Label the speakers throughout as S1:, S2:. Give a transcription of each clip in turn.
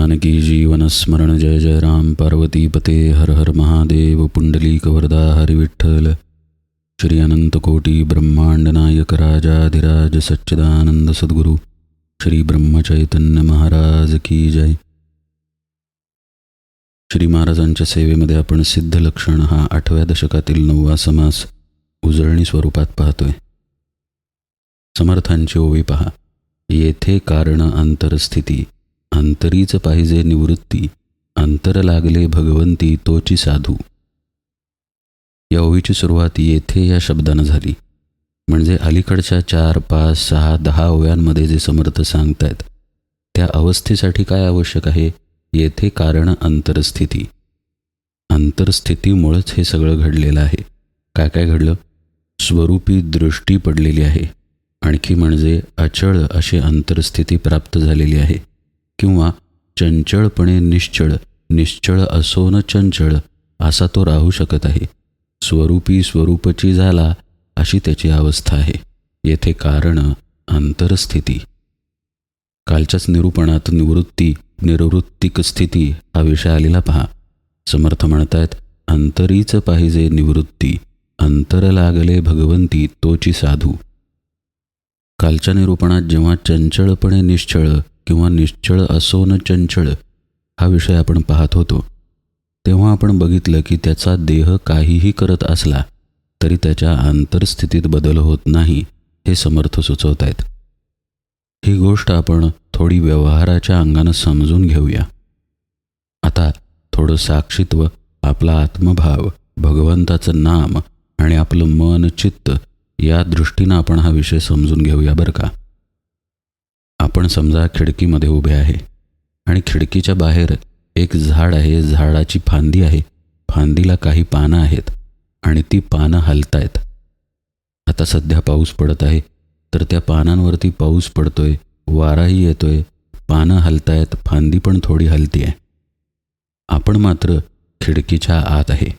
S1: जानकी जीवन स्मरण जय जय राम पार्वती पते हर हर महादेव पुंडलीक वरदा हरि विठ्ठल श्री अनंत कोटी ब्रह्मांड नायक राजाधिराज सच्चिदानंद सद्गुरु श्री ब्रह्मचैतन्य महाराज की जय. श्री महाराजांच्या सेवेमध्ये आपण सिद्ध लक्षण हा 8व्या दशकातील 9वा समास उजळणी स्वरूपात पाहतोय. समर्थांची ओवी पहा. येथे कारण अंतरस्थिती, अंतरीच पाहिजे निवृत्ती, अंतर लागले भगवंती तोची साधू. या ओवीची सुरुवात येथे या शब्दानं झाली. म्हणजे अलीकडच्या 4, 5, 6, 10 ओव्यांमध्ये जे समर्थ सांगतायत त्या अवस्थेसाठी काय आवश्यक आहे? येथे कारण अंतरस्थिती. अंतरस्थितीमुळेच हे सगळं घडलेलं आहे. काय काय घडलं? स्वरूपी दृष्टी पडलेली आहे. आणखी म्हणजे अचळ अशी अंतरस्थिती प्राप्त झालेली आहे. किंवा चंचळपणे निश्चळ, निश्चळ असोन चंचळ असा तो राहू शकत आहे. स्वरूपी स्वरूपची झाला अशी त्याची अवस्था आहे. येथे कारण अंतरस्थिती. कालच्याच निरूपणात निवृत्ती, निर्वृत्तिक स्थिती हा विषय आलेला पहा. समर्थ म्हणतायत अंतरीच पाहिजे निवृत्ती, अंतर लागले भगवंती तोची साधू. कालच्या निरूपणात जेव्हा चंचळपणे निश्चळ किंवा निश्चळ असोन चंचळ हा विषय आपण पाहत होतो, तेव्हा आपण बघितलं की त्याचा देह काहीही करत असला तरी त्याच्या अंतरस्थितीत बदल होत नाही हे समर्थ सुचवत आहेत. ही गोष्ट आपण थोडी व्यवहाराच्या अंगानं समजून घेऊया. आता थोडं साक्षीत्व, आपला आत्मभाव, भगवंताचं नाम आणि आपलं मन चित्त या दृष्टीनं आपण हा विषय समजून घेऊया बरं का. आपण समजा खिडकीमध्ये उभे आहे आणि खिडकीच्या बाहेर एक झाड आहे. झाडाची फांदी आहे. फांदीला काही पानं आहेत आणि ती पानं हलतायत. आता सध्या पाऊस पडत आहे तर त्या पानांवरती पाऊस पडतोय, वाराही येतोय, पानं हलतायत, फांदी पण थोडी हलती आहे. आपण मात्र खिडकीच्या आत आहे.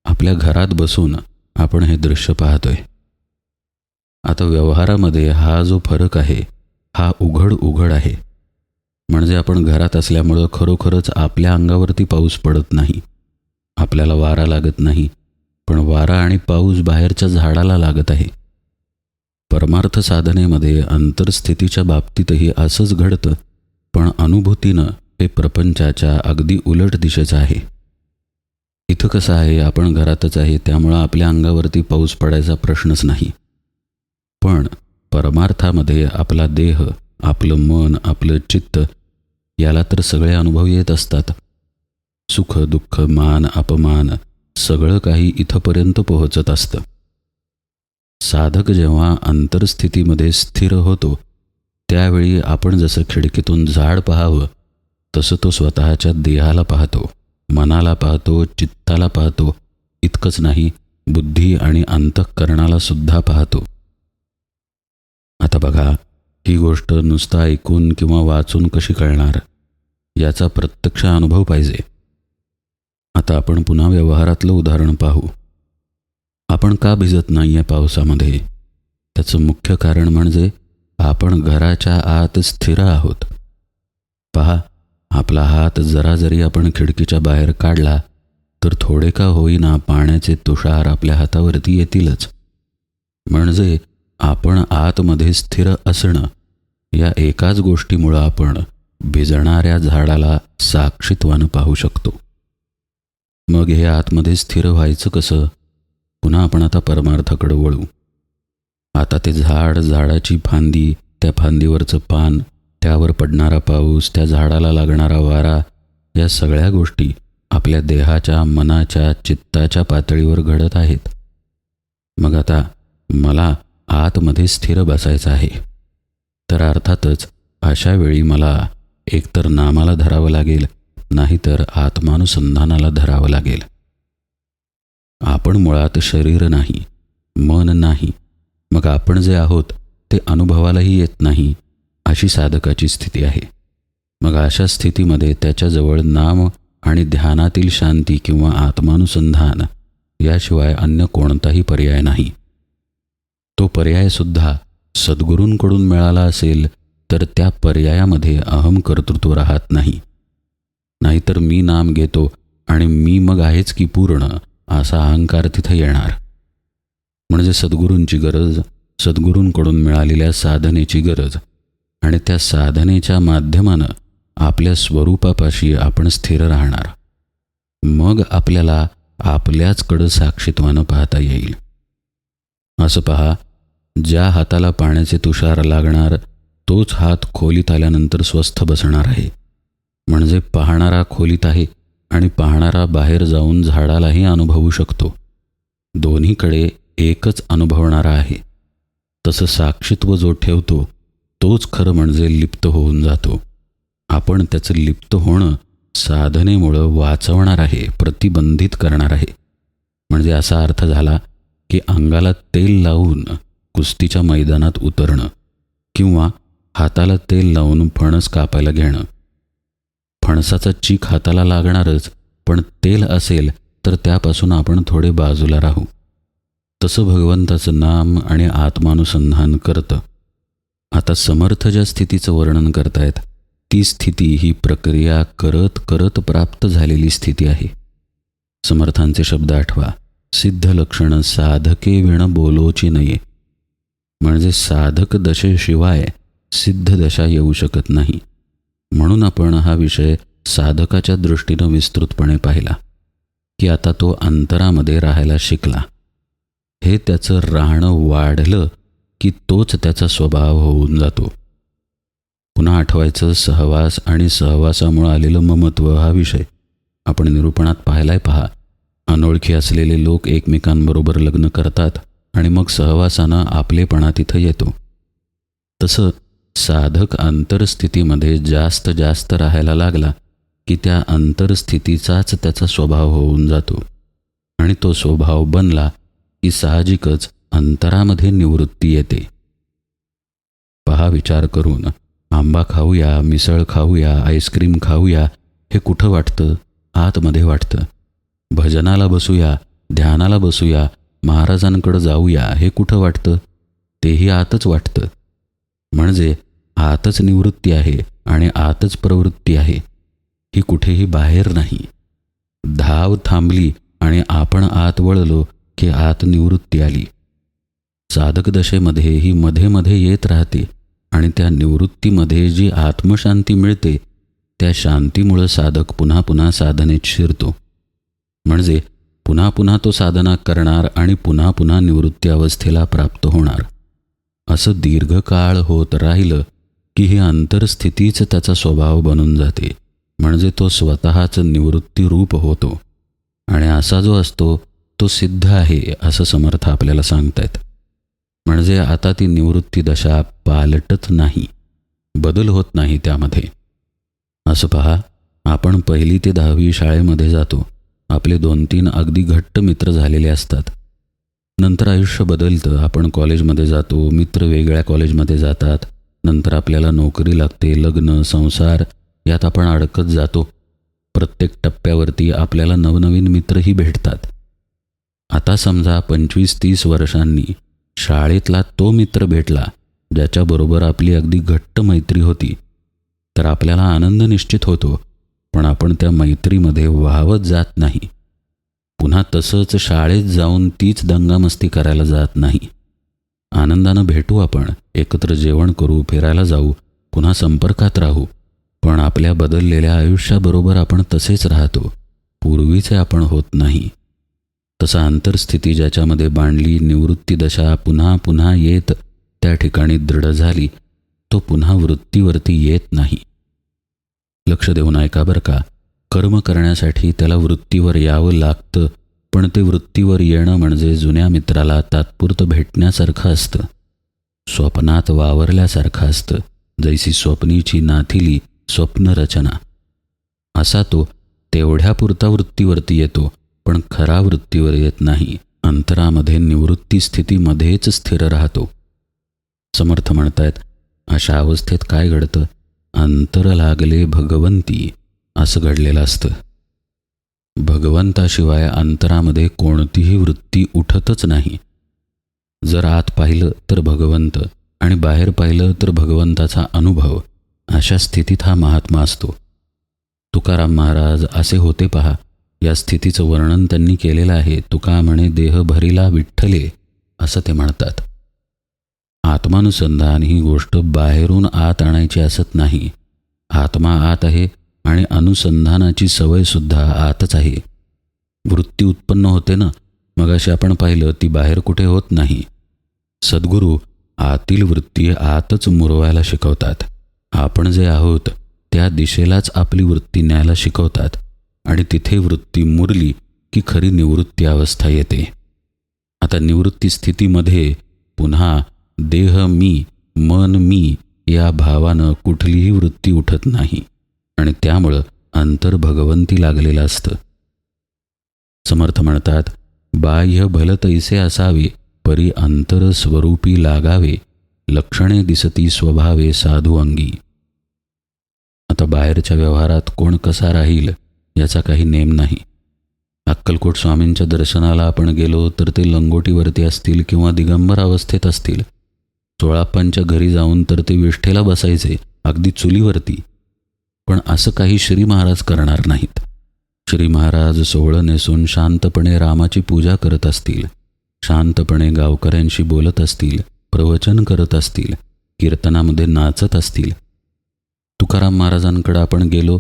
S1: आपल्या घरात बसून आपण हे दृश्य पाहतोय. आता व्यवहारामध्ये हा जो फरक आहे हा उघड आहे. म्हणजे आपण घरात असल्यामुळं खरोखरच आपल्या अंगावरती पाऊस पडत नाही, आपल्याला वारा लागत नाही, पण वारा आणि पाऊस बाहेरच्या झाडाला लागत आहे. परमार्थ साधनेमध्ये अंतरस्थितीच्या बाबतीतही असंच घडतं, पण अनुभूतीनं हे प्रपंचाच्या अगदी उलट दिशेचं आहे. इथं कसं आहे, आपण घरातच आहे त्यामुळं आपल्या अंगावरती पाऊस पडायचा प्रश्नच नाही. पण परमार्थामध्ये आपला देह, आपलं मन, आपलं चित्त याला तर सगळे अनुभव येत असतात. सुख दुःख, मान अपमान सगळं काही इथंपर्यंत पोहोचत असतं. साधक जेव्हा अंतरस्थितीमध्ये स्थिर होतो त्यावेळी आपण जसं खिडकीतून झाड पाहावं तसं तो स्वतःच्या देहाला पाहतो, मनाला पाहतो, चित्ताला पाहतो. इतकंच नाही, बुद्धी आणि अंतःकरणाला सुद्धा पाहतो. आता बघा, ही गोष्ट नुसतं ऐकून किंवा वाचून कशी कळणार? याचा प्रत्यक्ष अनुभव पाहिजे. आता आपण पुन्हा व्यवहारातलं उदाहरण पाहू. आपण का भिजत नाही आहे पावसामध्ये? त्याचं मुख्य कारण म्हणजे आपण घराच्या आत स्थिर आहोत. पहा, आपला हात जरा जरी आपण खिडकीच्या बाहेर काढला तर थोडे का होईना पाण्याचे तुषार आपल्या हातावरती येतीलच. म्हणजे आपण आतमध्ये स्थिर असणं या एकाच गोष्टीमुळं आपण भिजणाऱ्या झाडाला साक्षीत्वानं पाहू शकतो. मग हे आतमध्ये स्थिर व्हायचं कसं? पुन्हा आपण आता परमार्थाकडे वळू. आता ते झाड, झाडाची फांदी, त्या फांदीवरचं पान, त्यावर पडणारा पाऊस, त्या झाडाला लागणारा वारा या सगळ्या गोष्टी आपल्या देहाच्या, मनाच्या, चित्ताच्या पातळीवर घडत आहेत. मग आता मला आतमध्ये स्थिर बसायचं आहे, तर अर्थातच अशा वेळी मला एकतर नामाला धरावं लागेल, नाहीतर आत्मानुसंधानाला धरावं लागेल. आपण मुळात शरीर नाही, मन नाही. मग आपण जे आहोत ते अनुभवालाही येत नाही अशी साधकाची स्थिती आहे. मग अशा स्थितीमध्ये त्याच्याजवळ नाम आणि ध्यानातील शांती किंवा आत्मानुसंधान याशिवाय अन्य कोणताही पर्याय नाही. तो पर्यायसुद्धा सद्गुरूंकडून मिळाला असेल तर त्या पर्यायामध्ये अहम कर्तृत्व राहत नाही. नाहीतर मी नाम घेतो आणि मी मग आहेच की पूर्ण असा अहंकार तिथे येणार. म्हणजे सद्गुरूंची गरज, सद्गुरूंकडून मिळालेल्या साधनेची गरज आणि त्या साधनेच्या माध्यमानं आपल्या स्वरूपापाशी आपण स्थिर राहणार. मग आपल्याला आपल्याचकडं साक्षीत्वानं पाहता येईल. असं पहा, ज्या हाताला पाण्याचे तुषार लागणार तोच हात खोलीत आल्यानंतर स्वस्थ बसणार आहे. म्हणजे पाहणारा खोलीत आहे आणि पाहणारा बाहेर जाऊन झाडालाही अनुभवू शकतो. दोन्हीकडे एकच अनुभवणारा आहे. तसं साक्षीत्व जो ठेवतो तोच खरं म्हणजे लिप्त होऊन जातो. आपण त्याचं लिप्त होणं साधनेमुळं वाचवणार आहे, प्रतिबंधित करणार आहे. म्हणजे असा अर्थ झाला की अंगाला तेल लावून कुस्तीच्या मैदानात उतरणं किंवा हाताला तेल लावून फणस कापायला घेणं. फणसाचा चीक हाताला लागणारच, पण तेल असेल तर त्यापासून आपण थोडे बाजूला राहू. तसं भगवंताचं नाम आणि आत्मानुसंधान करतं. आता समर्थ ज्या स्थितीचं वर्णन करतायत ती स्थिती ही प्रक्रिया करत करत प्राप्त झालेली स्थिती आहे. समर्थांचे शब्द आठवा, सिद्ध लक्षण साधके विण बोलोची नये. म्हणजे साधक दशेशिवाय सिद्ध दशा येऊ शकत नाही. म्हणून आपण हा विषय साधकाच्या दृष्टीनं विस्तृतपणे पाहिला की आता तो अंतरामध्ये राहायला शिकला. हे त्याचं राहणं वाढलं की तोच त्याचा स्वभाव होऊन जातो. पुन्हा आठवायचं सहवास आणि सहवासामुळे आलेलं ममत्व हा विषय आपण निरूपणात पाहिलाय. पहा, अनोळखी असलेले लोक एकमेकांबरोबर लग्न करतात आणि मग सहवासानं आपलेपणा तिथं येतो. तसं साधक अंतरस्थितीमध्ये जास्त जास्त राहायला लागला की त्या अंतरस्थितीचाच त्याचा स्वभाव होऊन जातो आणि तो स्वभाव बनला की साहजिकच अंतरामध्ये निवृत्ती येते. पहा, विचार करून आंबा खाऊया, मिसळ खाऊया, आईस्क्रीम खाऊया हे कुठं वाटतं? आतमध्ये वाटतं. भजनाला बसूया, ध्यानाला बसूया, महाराजांकडं जाऊया हे कुठं वाटतं? तेही आतच वाटतं. म्हणजे आतच निवृत्ती आहे आणि आतच प्रवृत्ती आहे, ही कुठेही बाहेर नाही. धाव थांबली आणि आपण आत वळलो की आत निवृत्ती आली. साधक दशेमध्ये ही मध्ये मध्ये येत राहते आणि त्या निवृत्तीमध्ये जी आत्मशांती मिळते त्या शांतीमुळं साधक पुन्हा पुन्हा साधनेत शिरतो. म्हणजे पुन्हा पुन्हा तो साधना करणार आणि पुन्हा पुन्हा निवृत्ती अवस्थेला प्राप्त होणार. असं दीर्घकाळ होत राहिलं की ही अंतरस्थितीच त्याचा स्वभाव बनून जाते. म्हणजे तो स्वतःच निवृत्ती रूप होतो आणि असा जो असतो तो सिद्ध आहे असं समर्थ आपल्याला सांगतायत. म्हणजे आता ती निवृत्ती दशा पालटत नाही, बदल होत नाही त्यामध्ये. असं पहा, आपण 1ली ते 10वी शाळेमध्ये जातो. आपले 2-3 अगदी घट्ट मित्र झालेले असतात. नंतर आयुष्य बदलतं. आपण कॉलेजमध्ये जातो, मित्र वेगळ्या कॉलेजमध्ये जातात. नंतर आपल्याला नोकरी लागते, लग्न, संसार यात आपण अडकत जातो. प्रत्येक टप्प्यावरती आपल्याला नवनवीन मित्रही भेटतात. आता समजा 25-30 वर्षांनी शाळेतला तो मित्र भेटला ज्याच्याबरोबर आपली अगदी घट्ट मैत्री होती, तर आपल्याला आनंद निश्चित होतो. पण आपण त्या मैत्रीमध्ये वाहवत जात नाही. पुन्हा तसंच शाळेत जाऊन तीच दंगामस्ती करायला जात नाही. आनंदानं भेटू, आपण एकत्र जेवण करू, फिरायला जाऊ, पुन्हा संपर्कात राहू. पण आपल्या बदललेल्या आयुष्याबरोबर आपण तसेच राहतो, पूर्वीचे आपण होत नाही. तसा अंतरस्थिती ज्याच्यामध्ये बांधली निवृत्ती दशा पुन्हा पुन्हा येत त्या ठिकाणी दृढ झाली, तो पुन्हा वृत्तीवरती येत नाही. लक्ष देऊन ऐका बरं का. कर्म करण्यासाठी त्याला वृत्तीवर यावं लागतं, पण ते वृत्तीवर येणं म्हणजे जुन्या मित्राला तात्पुरतं भेटण्यासारखं असतं, स्वप्नात वावरल्यासारखं असतं. जैसी स्वप्नीची नाथिली स्वप्नरचना, असा तो तेवढ्यापुरता वृत्तीवरती येतो, पण खरा वृत्तीवर येत नाही. अंतरामध्ये निवृत्ती स्थितीमध्येच स्थिर राहतो. समर्थ म्हणतायत, अशा अवस्थेत काय घडतं? अंतर लागले भगवंती असं घडलेलं असतं. भगवंताशिवाय अंतरामध्ये कोणतीही वृत्ती उठतच नाही. जर आत पाहिलं तर भगवंत आणि बाहेर पाहिलं तर भगवंताचा अनुभव, अशा स्थितीत हा महात्मा असतो. तो तुकाराम महाराज असे होते पहा, या स्थितीचं वर्णन त्यांनी केलेलं आहे. तुका म्हणे देह भरिला विठ्ठले, असं ते म्हणतात. आत्मानुसंधान ही गोष्ट बाहेरून आत आणायची असत नाही. आत्मा आत आहे आणि अनुसंधानाची सवयसुद्धा आतच आहे. वृत्ती उत्पन्न होते ना, मगाशी आपण पाहिलं, ती बाहेर कुठे होत नाही. सद्गुरू आतील वृत्ती आतच मुरवायला शिकवतात. आपण जे आहोत त्या दिशेलाच आपली वृत्ती न्यायला शिकवतात आणि तिथे वृत्ती मुरली की खरी निवृत्ती अवस्था येते. आता निवृत्ती स्थितीमध्ये पुन्हा देह मी, मन मी या भावानं कुठलीही वृत्ती उठत नाही आणि त्यामुळं अंतर भगवंती लागलेलं असतं. समर्थ म्हणतात, बाह्य भलतैसे असावे, परी अंतर स्वरूपी लागावे, लक्षणे दिसती स्वभावे साधू अंगी. आता बाहेरच्या व्यवहारात कोण कसा राहील याचा काही नेम नाही. अक्कलकोट स्वामींच्या दर्शनाला आपण गेलो तर ते लंगोटीवरती असतील किंवा दिगंबर अवस्थेत असतील. चोळाप्पांच्या घरी जाऊन तर ते विष्ठेला बसायचे, अगदी चुलीवरती. पण असं काही श्री महाराज करणार नाहीत. श्री महाराज सोहळं नेसून शांतपणे रामाची पूजा करत असतील, शांतपणे गावकऱ्यांशी बोलत असतील, प्रवचन करत असतील, कीर्तनामध्ये नाचत असतील. तुकाराम महाराजांकडे आपण गेलो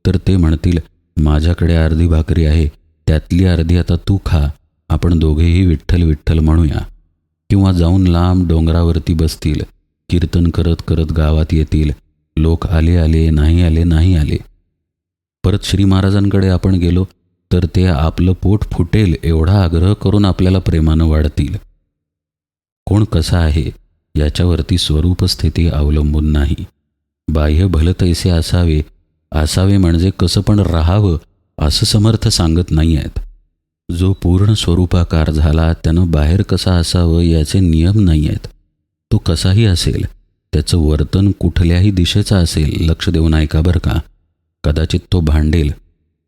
S1: तर ते म्हणतील, माझ्याकडे अर्धी भाकरी आहे, त्यातली अर्धी आता तू खा, आपण दोघेही विठ्ठल विठ्ठल म्हणूया. किंवा जाऊन लांब डोंगरावरती बसतील, कीर्तन करत करत गावात येतील. लोक आले आले, नाही आले नाही आले. परत श्री महाराजांकडे आपण गेलो तर ते आपलं पोट फुटेल एवढा आग्रह करून आपल्याला प्रेमानं वाढतील. कोण कसा आहे याच्यावरती स्वरूपस्थिती अवलंबून नाही. बाह्य भलतैसे असावे, असावे म्हणजे कसं पण राहावं असं समर्थ सांगत नाही आहेत. जो पूर्ण स्वरूपाकार झाला त्यानं बाहेर कसा असावं याचे नियम नाही आहेत. तो कसाही असेल, त्याचं वर्तन कुठल्याही दिशेचं असेल, लक्ष देऊन ऐका बरं का. कदाचित तो भांडेल.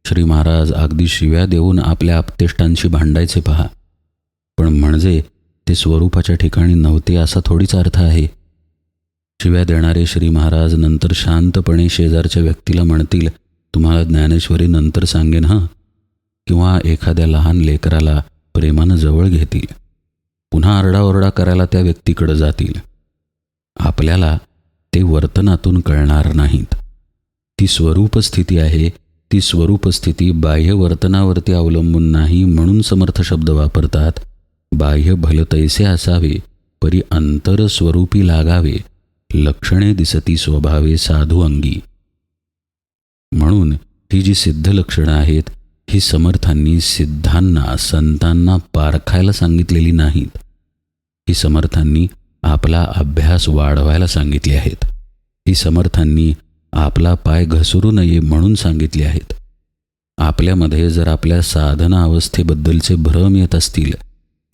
S1: श्री महाराज अगदी शिव्या देऊन आपल्या आपतेष्टांशी भांडायचे पहा. पण म्हणजे ते स्वरूपाच्या ठिकाणी नव्हते असा थोडीच अर्थ आहे. शिव्या देणारे श्री महाराज नंतर शांतपणे शेजारच्या व्यक्तीला म्हणतील, तुम्हाला ज्ञानेश्वरी नंतर सांगेन हं. किंवा एखाद्या लहान लेकराला प्रेमानं जवळ घेतील. पुन्हा आरडाओरडा करायला त्या व्यक्तीकडे जातील. आपल्याला ते वर्तनातून कळणार नाहीत. ती स्वरूपस्थिती आहे. ती स्वरूपस्थिती बाह्य वर्तनावरती अवलंबून नाही, म्हणून समर्थ शब्द वापरतात, बाह्य भलतैसे असावे, परी अंतर स्वरूपी लागावे, लक्षणे दिसती स्वभावे साधू अंगी. म्हणून ही जी सिद्ध लक्षणं आहेत ही समर्थांनी सिद्धांना, संतांना पारखायला सांगितलेली नाहीत. ही समर्थांनी आपला अभ्यास वाढवायला सांगितली आहेत. ही समर्थांनी आपला पाय घसरू नये म्हणून सांगितले आहेत. आपल्यामध्ये जर आपल्या साधना अवस्थेबद्दलचे भ्रम येत असतील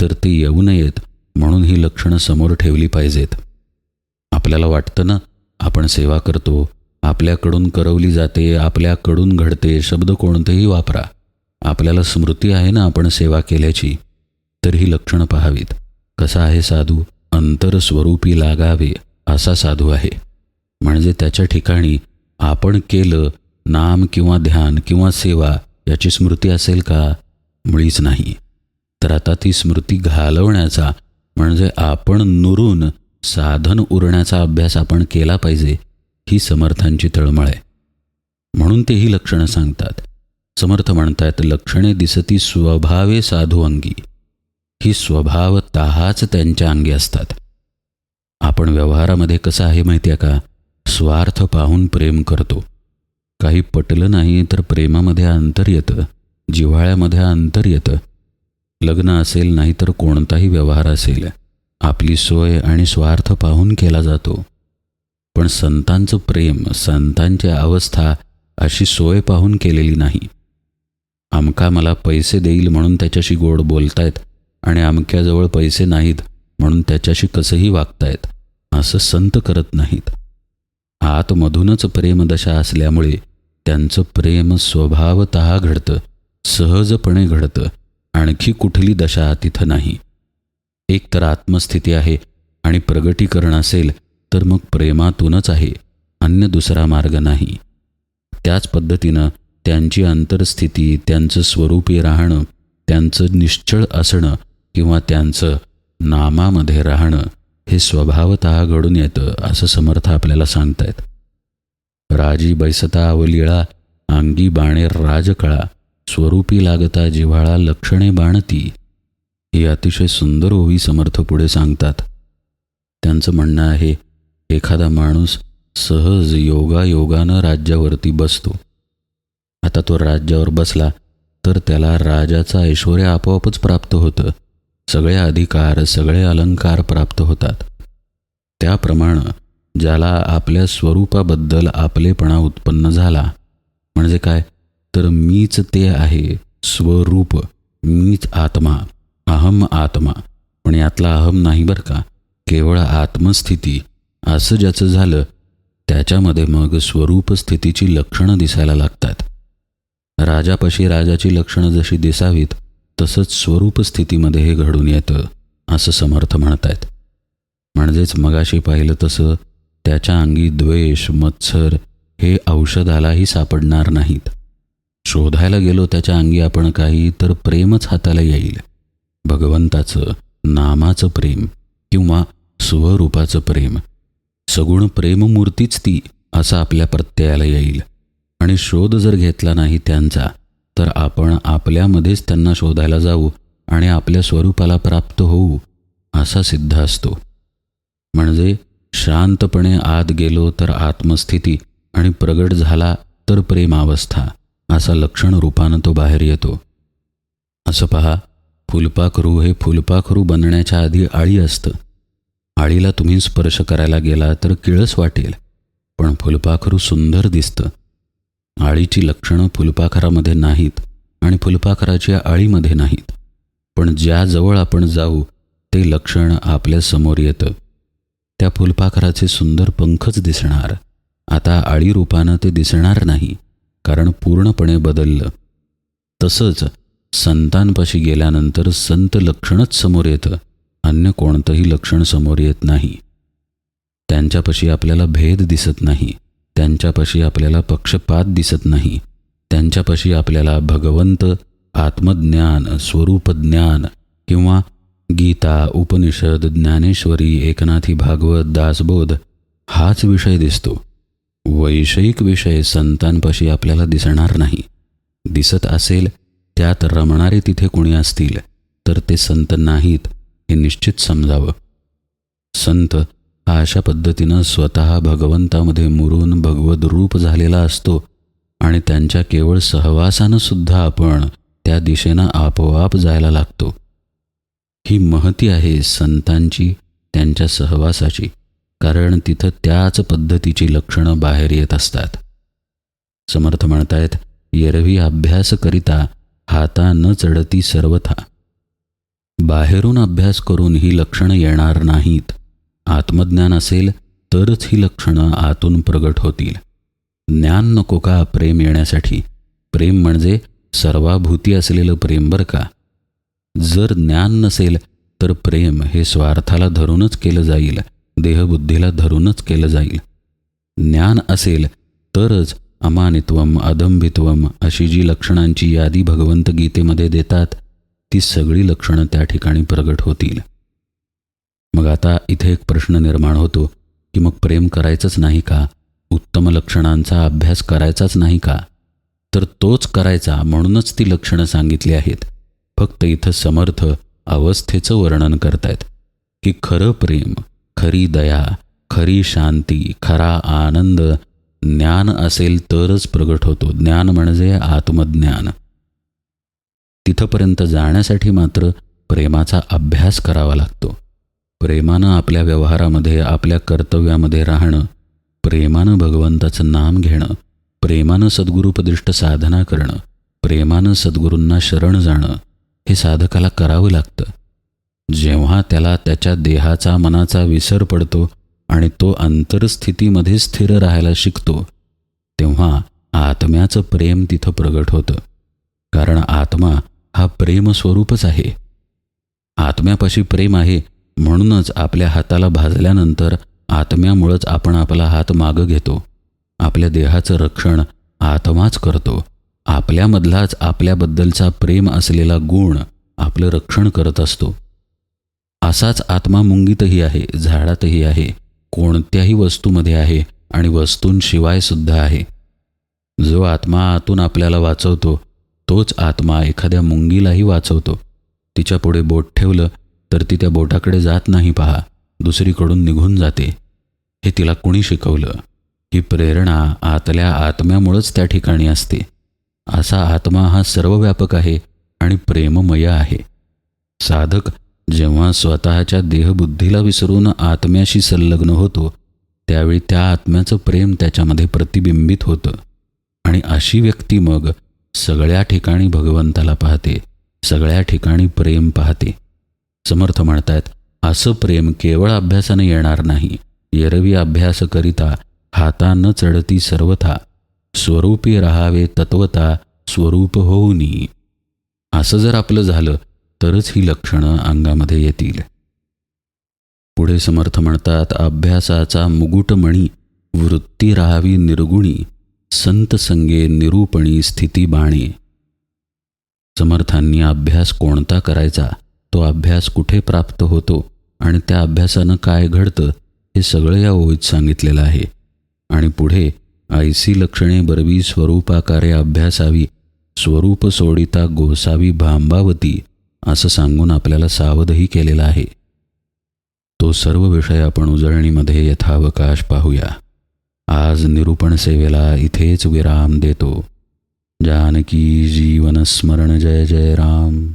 S1: तर ते येऊ नयेत म्हणून ही लक्षणं समोर ठेवली पाहिजेत. आपल्याला वाटतं ना, आपण सेवा करतो, आपल्याकडून करवली जाते, आपल्याकडून घडते, शब्द कोणतेही वापरा, आपल्याला स्मृती आहे ना आपण सेवा केल्याची, तर ही लक्षणं पाहावीत. कसा आहे साधू? अंतर स्वरूपी लागावे असा साधू आहे. म्हणजे त्याच्या ठिकाणी आपण केलं नाम किंवा ध्यान किंवा सेवा याची स्मृती असेल का? मुळीच नाही. तर आता ती स्मृती घालवण्याचा म्हणजे आपण नुरून साधन उरण्याचा अभ्यास आपण केला पाहिजे, ही समर्थांची तळमळ आहे. म्हणून ते ही लक्षणं सांगतात. समर्थ म्हणतात, लक्षणे दिसती स्वभावे साधू अंगी. ही स्वभावतःच त्यांच्या अंगी असतात. आपण व्यवहारामध्ये कसं आहे माहिती आहे का? स्वार्थ पाहून प्रेम करतो. काही पटलं नाही तर प्रेमामध्ये अंतर येतं, जिव्हाळ्यामध्ये अंतर येतं. लग्न असेल नाही तर कोणताही व्यवहार असेल, आपली सोय आणि स्वार्थ पाहून केला जातो. पण संतांचं प्रेम, संतांची अवस्था अशी सोय पाहून केलेली नाही. अमका मला पैसे देईल म्हणून त्याच्याशी गोड बोलतायत आणि अमक्याजवळ पैसे नाहीत म्हणून त्याच्याशी कसंही वागतायत, असं संत करत नाहीत. आतमधूनच प्रेमदशा असल्यामुळे त्यांचं प्रेम स्वभावतः घडतं, सहजपणे घडतं. आणखी कुठली दशा तिथं नाही. एक तर आत्मस्थिती आहे आणि प्रगटीकरण असेल तर मग प्रेमातूनच आहे, अन्य दुसरा मार्ग नाही. त्याच पद्धतीनं त्यांची अंतरस्थिती, त्यांचं स्वरूपी राहणं, त्यांचं निश्चळ असणं किंवा त्यांचं नामामध्ये राहणं हे स्वभावतः घडून येतं असं समर्थ आपल्याला सांगतायत. राजी बैसता अवलीळा, अंगी बाणे राजकळा, स्वरूपी लागता जिव्हाळा, लक्षणे बाणती. ही अतिशय सुंदर ओवी समर्थ पुढे सांगतात. त्यांचं म्हणणं आहे, एखादा माणूस सहज योगायोगानं राज्यावरती बसतो. आता तो राज्यावर बसला तर त्याला राजाचं ऐश्वर्य आपोआपच प्राप्त होतं. सगळे अधिकार, सगळे अलंकार प्राप्त होतात. त्याप्रमाणे ज्याला आपल्या स्वरूपाबद्दल आपलेपणा उत्पन्न झाला, म्हणजे काय तर मीच ते आहे, स्वरूप, मीच आत्मा, अहम आत्मा, पण यातला अहम नाही बरं का, केवळ आत्मस्थिती, असं ज्याचं झालं त्याच्यामध्ये मग स्वरूप स्थितीची लक्षणं दिसायला लागतात. राजापाशी राजाची लक्षणं जशी दिसावीत तसंच स्वरूप स्थितीमध्ये हे घडून येतं असं समर्थ म्हणतायत. म्हणजेच मगाशी पाहिलं तसं त्याच्या अंगी द्वेष, मत्सर हे औषधालाही सापडणार नाहीत. शोधायला गेलो त्याच्या अंगी आपण काही तर प्रेमच हाताला येईल. भगवंताचं, नामाचं प्रेम किंवा स्वरूपाचं प्रेम, सगुण प्रेममूर्तीच ती असं आपल्या प्रत्ययाला येईल. आणि शोध जर घेतला नाही त्यांचा तर आपण आपल्यामध्येच त्यांना शोधायला जाऊ आणि आपल्या स्वरूपाला प्राप्त होऊ असा सिद्ध असतो. म्हणजे शांतपणे आत गेलो तर आत्मस्थिती आणि प्रगट झाला तर प्रेमावस्था असा लक्षण रूपानं तो बाहेर येतो. असं पहा, फुलपाखरू हे फुलपाखरू बनण्याच्या आधी आळी असतं. आळीला तुम्ही स्पर्श करायला गेला तर किळस वाटेल, पण फुलपाखरू सुंदर दिसतं. आळीची लक्षणं फुलपाखरामध्ये नाहीत आणि फुलपाखराची आळीमध्ये नाहीत, पण ज्याजवळ आपण जाऊ ते लक्षण आपल्या समोर येतं. त्या फुलपाखराचे सुंदर पंखच दिसणार. आता आळी रूपानं ते दिसणार नाही, कारण पूर्णपणे बदललं. तसंच संतांपाशी गेल्यानंतर संत लक्षणच समोर येतं, अन्य कोणतंही लक्षण समोर येत नाही. त्यांच्यापाशी आपल्याला भेद दिसत नाही, त्यांच्यापाशी आपल्याला पक्षपात दिसत नाही, त्यांच्यापाशी आपल्याला भगवंत, आत्मज्ञान, स्वरूपज्ञान किंवा गीता, उपनिषद, ज्ञानेश्वरी, एकनाथी भागवत, दासबोध हाच विषय दिसतो. वैषयिक विषय संतांपाशी आपल्याला दिसणार नाही. दिसत असेल त्यात रमणारे तिथे कोणी असतील तर ते संत नाहीत हे निश्चित समजावं. संत हा अशा पद्धतीनं स्वतः भगवंतामध्ये मुरून भगवद रूप झालेला असतो आणि त्यांच्या केवळ सहवासानं सुद्धा आपण त्या दिशेनं आपोआप जायला लागतो. ही महती आहे संतांची, त्यांच्या सहवासाची, कारण तिथं त्याच पद्धतीची लक्षणं बाहेर येत असतात. समर्थ म्हणतायत, एरवी अभ्यास करिता हाता न चढती सर्वथा. बाहेरून अभ्यास करून ही लक्षणं येणार नाहीत. आत्मज्ञान असेल तरच ही लक्षणं आतून प्रगट होतील. ज्ञान नको का प्रेम येण्यासाठी? प्रेम म्हणजे सर्वाभूती असलेलं प्रेम बरं का. जर ज्ञान नसेल तर प्रेम हे स्वार्थाला धरूनच केलं जाईल, देहबुद्धीला धरूनच केलं जाईल. ज्ञान असेल तरच अमानित्वम, अदंभित्वम अशी जी लक्षणांची यादी भगवंत गीतेमध्ये देतात ती सगळी लक्षणं त्या ठिकाणी प्रगट होतील. मग आता इथे एक प्रश्न निर्माण होतो की मग प्रेम करायचंच नाही का? उत्तम लक्षणांचा अभ्यास करायचाच नाही का? तर तोच करायचा, म्हणूनच ती लक्षणं सांगितली आहेत. फक्त इथं समर्थ अवस्थेचं वर्णन करतायत की खरं प्रेम, खरी दया, खरी शांती, खरा आनंद ज्ञान असेल तरच प्रगट होतो. ज्ञान म्हणजे आत्मज्ञान. तिथपर्यंत जाण्यासाठी मात्र प्रेमाचा अभ्यास करावा लागतो. प्रेमानं आपल्या व्यवहारामध्ये, आपल्या कर्तव्यामध्ये राहणं, प्रेमानं भगवंताचं नाम घेणं, प्रेमानं सद्गुरुपदिष्ट साधना करणं, प्रेमानं सद्गुरूंना शरण जाणं हे साधकाला करावं लागतं. जेव्हा त्याला त्याच्या देहाचा, मनाचा विसर पडतो आणि तो अंतरस्थितीमध्ये स्थिर राहायला शिकतो, तेव्हा आत्म्याचं प्रेम तिथं प्रगट होतं. कारण आत्मा हा प्रेमस्वरूपच आहे. आत्म्यापाशी प्रेम आहे, म्हणूनच आपल्या हाताला भाजल्यानंतर आत्म्यामुळंच आपण आपला हात मागं घेतो. आपल्या देहाचं रक्षण आत्माच करतो. आपल्यामधलाच आपल्याबद्दलचा प्रेम असलेला गुण आपलं रक्षण करत असतो. असाच आत्मा मुंगीतही आहे, झाडातही आहे, कोणत्याही वस्तूमध्ये आहे आणि वस्तूंशिवाय सुद्धा आहे. जो आत्मा आतून आपल्याला वाचवतो तोच आत्मा एखाद्या मुंगीलाही वाचवतो. तिच्या पुढे बोट ठेवलं तर ती त्या बोटाकडे जात नाही पहा, दुसरीकडून निघून जाते. हे तिला कुणी शिकवलं? ही प्रेरणा आतल्या आत्म्यामुळंच त्या ठिकाणी असते. असा आत्मा हा सर्वव्यापक आहे आणि प्रेममय आहे. साधक जेव्हा स्वतःच्या देहबुद्धीला विसरून आत्म्याशी संलग्न होतो त्यावेळी त्या आत्म्याचं प्रेम त्याच्यामध्ये प्रतिबिंबित होतं आणि अशी व्यक्ती मग सगळ्या ठिकाणी भगवंताला पाहते, सगळ्या ठिकाणी प्रेम पाहते. समर्थ म्हणतात, असं प्रेम केवळ अभ्यासाने येणार नाही. एरवी अभ्यास करिता हाता न चढती सर्वथा, स्वरूपी राहावे तत्वता स्वरूप होऊनी. असं जर आपलं झालं तरच ही लक्षणं अंगामध्ये येतील. पुढे समर्थ म्हणतात, अभ्यासाचा मुकुटमणी वृत्ती राहावी निर्गुणी, संत संगे निरूपणी स्थिती बाणे. समर्थांनी अभ्यास कोणता करायचा, तो अभ्यास कुठे प्राप्त होतो आणि त्या अभ्यासानं काय घडतं हे सगळं या ओळीत सांगितलेलं आहे. आणि पुढे ऐसी लक्षणे बरवी स्वरूपाकारे अभ्यासावी, स्वरूप सोडिता गोसावी भांबावती असं सांगून आपल्याला सावधही केलेलं आहे. तो सर्व विषय आपण उजळणीमध्ये यथावकाश पाहूया. आज निरूपण सेवेला इथेच विराम देतो. जानकी जीवन स्मरण जय जय राम.